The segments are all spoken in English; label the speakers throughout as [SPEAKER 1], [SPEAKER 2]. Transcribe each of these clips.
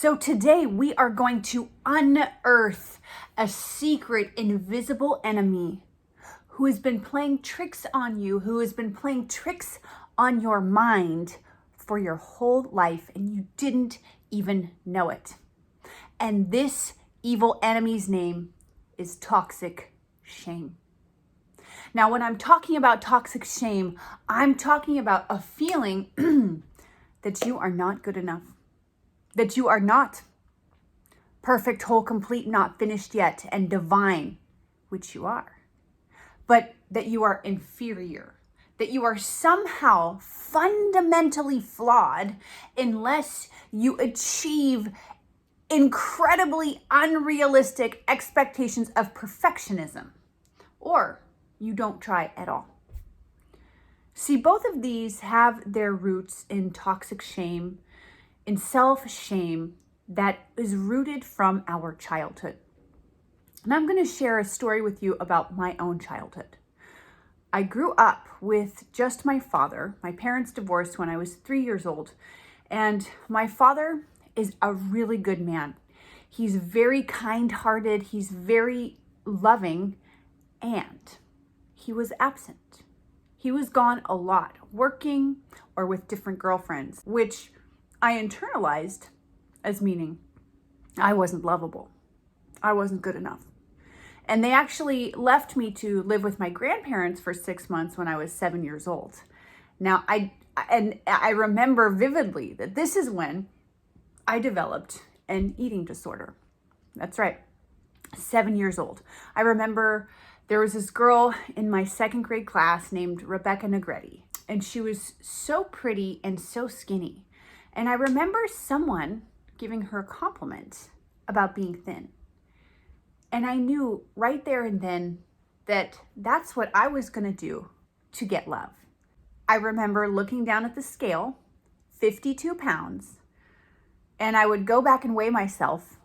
[SPEAKER 1] So today we are going to unearth a secret invisible enemy who has been playing tricks on you, who has been playing tricks on your mind for your whole life, and you didn't even know it. And this evil enemy's name is toxic shame. Now, when I'm talking about toxic shame, I'm talking about a feeling that you are not good enough, that you are not perfect, whole, complete, not finished yet, and divine, which you are, but that you are inferior, that you are somehow fundamentally flawed unless you achieve incredibly unrealistic expectations of perfectionism, or you don't try at all. See, both of these have their roots in toxic shame, in self-shame that is rooted from our childhood. And I'm going to share a story with you about my own childhood. I grew up with just my father. My parents divorced when I was 3 years old. And my father is a really good man. He's very kind-hearted. He's very loving. And he was absent. He was gone a lot, working or with different girlfriends, which I internalized as meaning I wasn't lovable. I wasn't good enough. And they actually left me to live with my grandparents for 6 months when I was 7 years old. Now, I remember vividly that this is when I developed an eating disorder. That's right, 7 years old. I remember there was this girl in my second grade class named Rebecca Negretti, and she was so pretty and so skinny. And I remember someone giving her a compliment about being thin. And I knew right there and then that that's what I was going to do to get love. I remember looking down at the scale, 52 pounds, and I would go back and weigh myself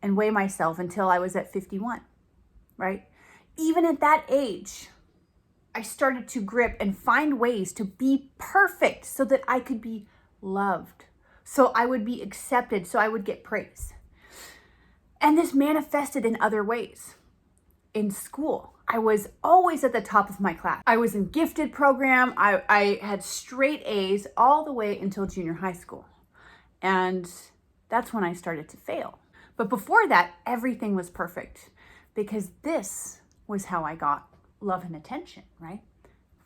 [SPEAKER 1] until I was at 51, right? Even at that age, I started to grip and find ways to be perfect so that I could be loved, so I would be accepted, so I would get praise. And this manifested in other ways. In school, I was always at the top of my class. I was in gifted program. I had straight A's all the way until junior high school. And that's when I started to fail. But before that, everything was perfect because this was how I got love and attention, right?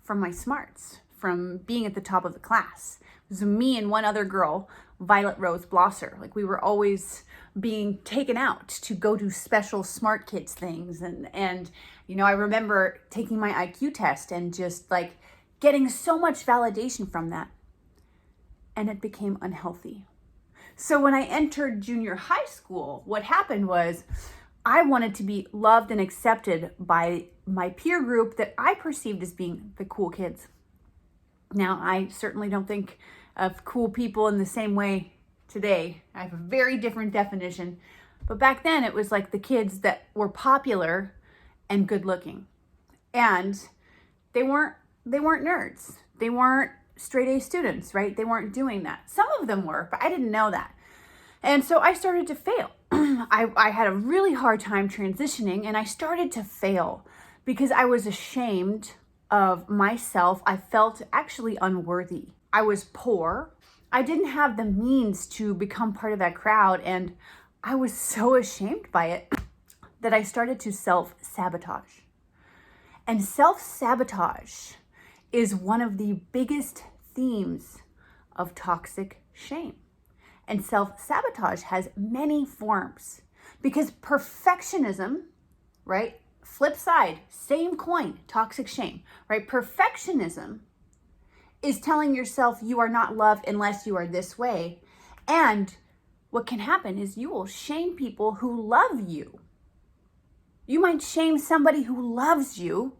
[SPEAKER 1] From my smarts, from being at the top of the class. It was me and one other girl, Violet Rose Blosser. Like, we were always being taken out to go do special smart kids things. And you know, I remember taking my IQ test and just like getting so much validation from that. And it became unhealthy. So when I entered junior high school, what happened was I wanted to be loved and accepted by my peer group that I perceived as being the cool kids. Now, I certainly don't think of cool people in the same way today. I have a very different definition. But back then, it was like the kids that were popular and good looking. And they weren't nerds. They weren't straight A students, right? They weren't doing that. Some of them were, but I didn't know that. And so I started to fail. I had a really hard time transitioning, and I started to fail because I was ashamed of myself. I felt actually unworthy. I was poor. I didn't have the means to become part of that crowd, and I was so ashamed by it that I started to self-sabotage. And self-sabotage is one of the biggest themes of toxic shame. And self-sabotage has many forms because perfectionism, right? Flip side, same coin, toxic shame, right? Perfectionism is telling yourself you are not loved unless you are this way. And what can happen is you will shame people who love you. You might shame somebody who loves you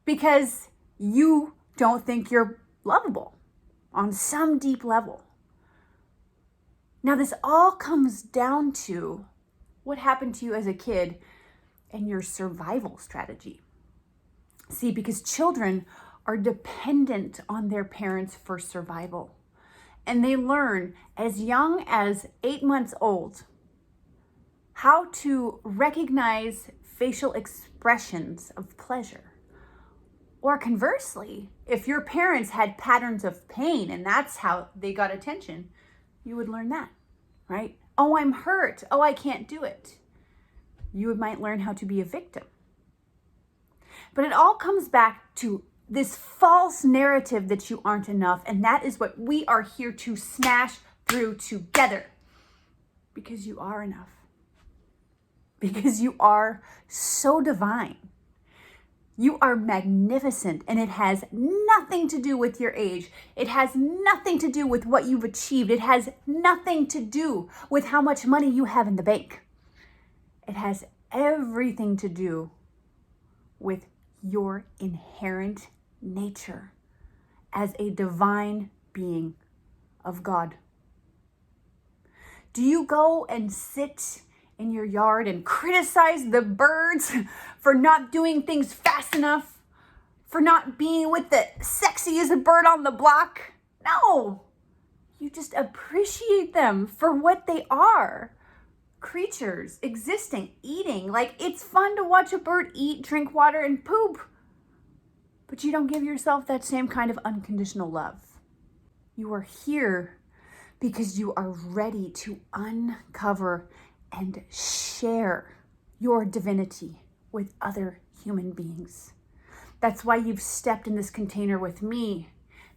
[SPEAKER 1] because you don't think you're lovable on some deep level. Now, this all comes down to what happened to you as a kid and your survival strategy. See, because children are dependent on their parents for survival. and they learn as young as 8 months old how to recognize facial expressions of pleasure. Or conversely, if your parents had patterns of pain and that's how they got attention, you would learn that, right? Oh, I'm hurt. Oh, I can't do it. You might learn how to be a victim. But it all comes back to this false narrative that you aren't enough. And that is what we are here to smash through together. Because you are enough. Because you are so divine. You are magnificent, and it has nothing to do with your age. It has nothing to do with what you've achieved. It has nothing to do with how much money you have in the bank. It has everything to do with your inherent nature as a divine being of God. Do you go and sit in your yard and criticize the birds for not doing things fast enough, for not being with the sexiest bird on the block? No, you just appreciate them for what they are. Creatures existing, eating. Like, it's fun to watch a bird eat, drink water, and poop. But you don't give yourself that same kind of unconditional love. You are here because you are ready to uncover and share your divinity with other human beings. That's why you've stepped in this container with me,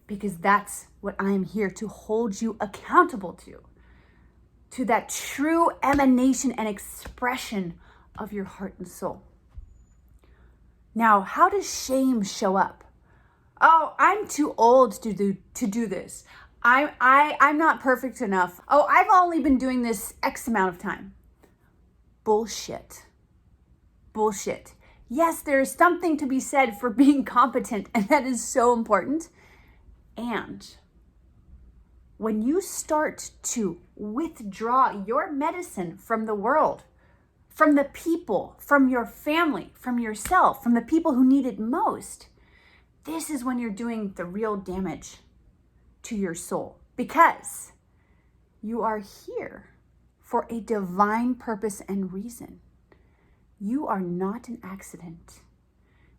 [SPEAKER 1] because that's what I'm here to hold you accountable to that true emanation and expression of your heart and soul. Now, how does shame show up? Oh, I'm too old to do this. I'm not perfect enough. Oh, I've only been doing this X amount of time. Bullshit. Yes, there is something to be said for being competent, and that is so important. And when you start to withdraw your medicine from the world, from the people, from your family, from yourself, from the people who need it most, this is when you're doing the real damage to your soul, because you are here for a divine purpose and reason. You are not an accident.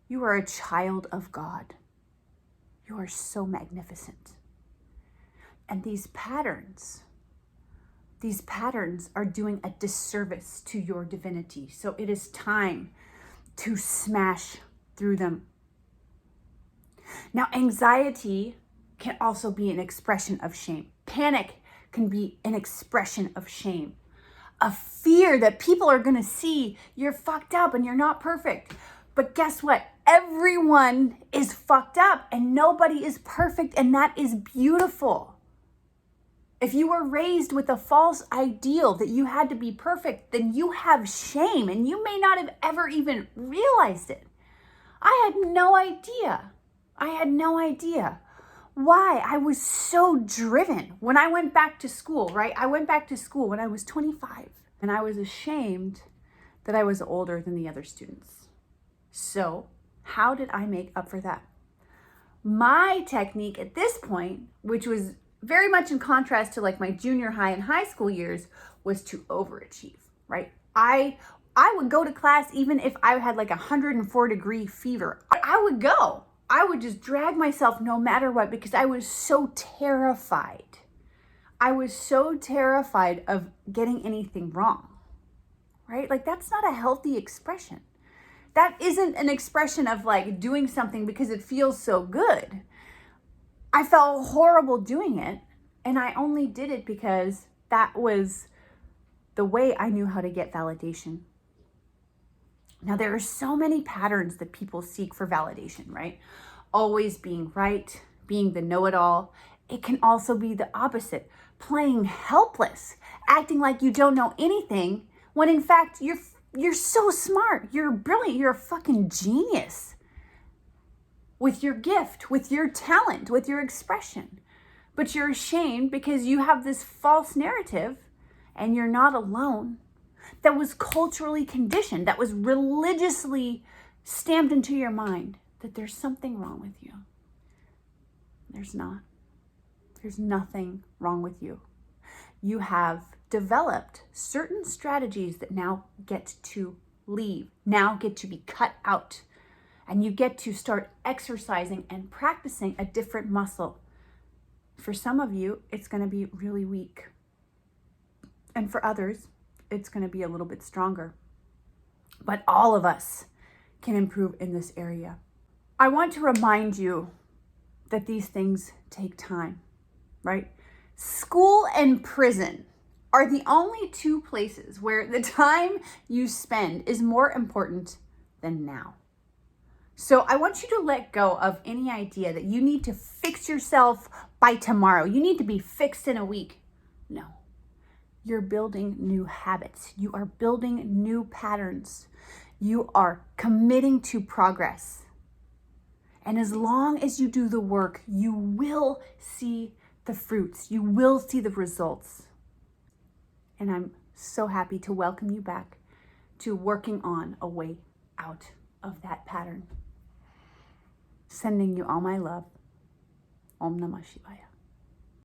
[SPEAKER 1] You are a child of God. You are so magnificent. And these patterns are doing a disservice to your divinity. So it is time to smash through them. Now, anxiety can also be an expression of shame. Panic can be an expression of shame. A fear that people are going to see you're fucked up and you're not perfect. But guess what? Everyone is fucked up and nobody is perfect, and that is beautiful. If you were raised with a false ideal that you had to be perfect, then you have shame and you may not have ever even realized it. I had no idea why I was so driven when I went back to school, right? I went back to school when I was 25, and I was ashamed that I was older than the other students. So how did I make up for that? My technique at this point, which was very much in contrast to like my junior high and high school years, was to overachieve, right? I would go to class even if I had like 104-degree fever. I would go. I would just drag myself no matter what, because I was so terrified. I was so terrified of getting anything wrong, right? Like, that's not a healthy expression. That isn't an expression of like doing something because it feels so good. I felt horrible doing it, and I only did it because that was the way I knew how to get validation. Now, there are so many patterns that people seek for validation, right? Always being right, being the know-it-all. It can also be the opposite, playing helpless, acting like you don't know anything, when in fact you're so smart, you're brilliant, you're a fucking genius with your gift, with your talent, with your expression. But you're ashamed because you have this false narrative, and you're not alone, that was culturally conditioned, that was religiously stamped into your mind, that there's something wrong with you. There's not. There's nothing wrong with you. You have developed certain strategies that now get to leave, now get to be cut out. And you get to start exercising and practicing a different muscle. For some of you, it's going to be really weak. And for others, it's going to be a little bit stronger. But all of us can improve in this area. I want to remind you that these things take time, right? School and prison are the only two places where the time you spend is more important than now. So I want you to let go of any idea that you need to fix yourself by tomorrow. You need to be fixed in a week. No. You're building new habits. You are building new patterns. You are committing to progress. And as long as you do the work, you will see the fruits. You will see the results. And I'm so happy to welcome you back to working on a way out of that pattern. Sending you all my love. Om Namah Shivaya.